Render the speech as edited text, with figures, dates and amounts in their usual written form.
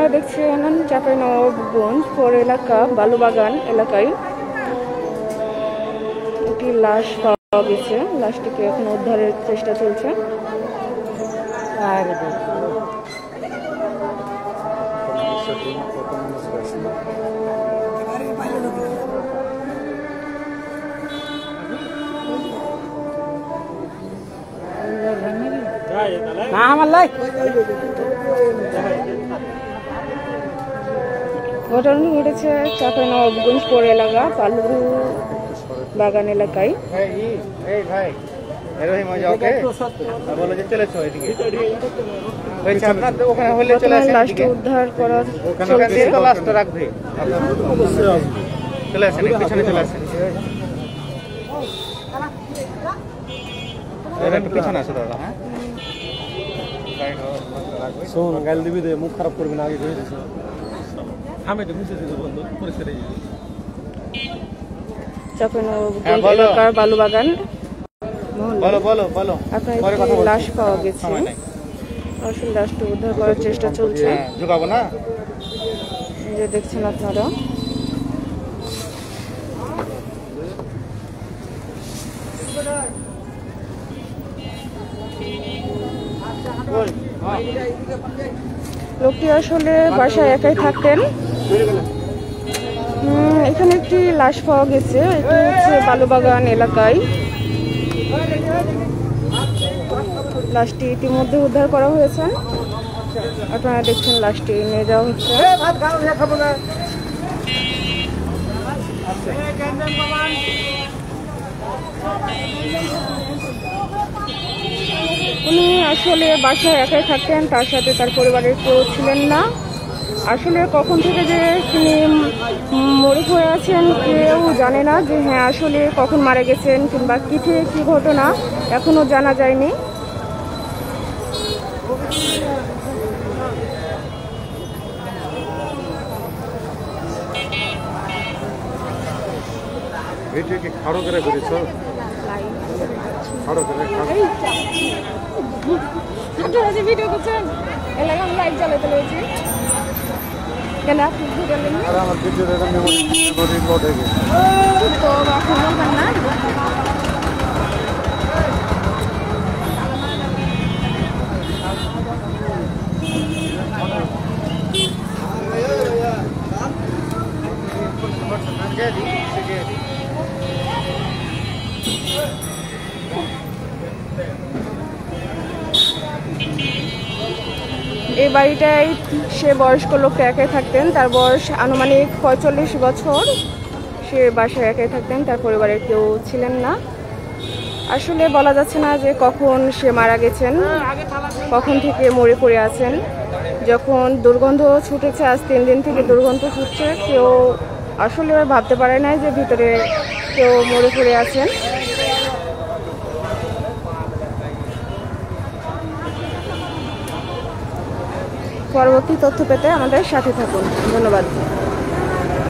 আপনারা দেখছেন চাঁপাইনবাবগঞ্জ পৌর এলাকা বালুবাগান এলাকায় একটি লাশ পাওয়া গেছে। লাশটিকে এখন উদ্ধারের চেষ্টা চলছে। ঘটনা ঘটেছে চাঁপাইনবাবগঞ্জ পৌর এলাকা বালুবাগান এলাকায়। লাশটি উদ্ধার করা চলছে। শোন গাল দিবি দে, মুখ খারাপ করবি না, আগে কয়ে দিস। আমি তো বুঝে দিতে বন্ধু পরিষ্কার চাঁপাইনবাবগঞ্জ এলাকার বালুবাগান আপনার লাশ পাওয়া গেছে। আসলে লাশটি উদ্ধার করার চেষ্টা চলছে। যে দেখছেন আপনারা, লোকটি আসলে বাসায় একাই থাকতেন। এখানে একটি লাশ পাওয়া গেছে। এটি হচ্ছে বালুবাগান এলাকায়। লাশটি ইতিমধ্যে উদ্ধার করা হয়েছে। আপনারা দেখছেন লাশটি নিয়ে যাওয়া হচ্ছে। উনি আসলে বাসায় একাই থাকতেন, তার সাথে তার পরিবারের কেউ ছিলেন না। আসলে কখন থেকে যে তিনি মরে পড়ে আছেন কেউ জানে না, যে হ্যাঁ আসলে কখন মারা গেছেন কিংবা কি থেকে কি ঘটনা এখনো জানা যায়নি। ভিডিও করছেন এলাকা আমি লাইট জ্বালাতে রয়েছি কেন আপনি তো এখন না। এই বাড়িটায় সে বয়স্ক লোকটা একাই থাকতেন। তার বয়স আনুমানিক 45 বছর। সে বাসায় একাই থাকতেন, তার পরিবারের কেউ ছিলেন না। আসলে বলা যাচ্ছে না যে কখন সে মারা গেছেন, কখন থেকে মরে পড়ে আছেন। যখন দুর্গন্ধ ছুটেছে, আজ 3 দিন থেকে দুর্গন্ধ ছুটছে, কেউ আসলে ভাবতে পারে নাই যে ভিতরে কেউ মরে পড়ে আছেন। পরবর্তী তথ্য পেতে আমাদের সাথে থাকুন। ধন্যবাদ।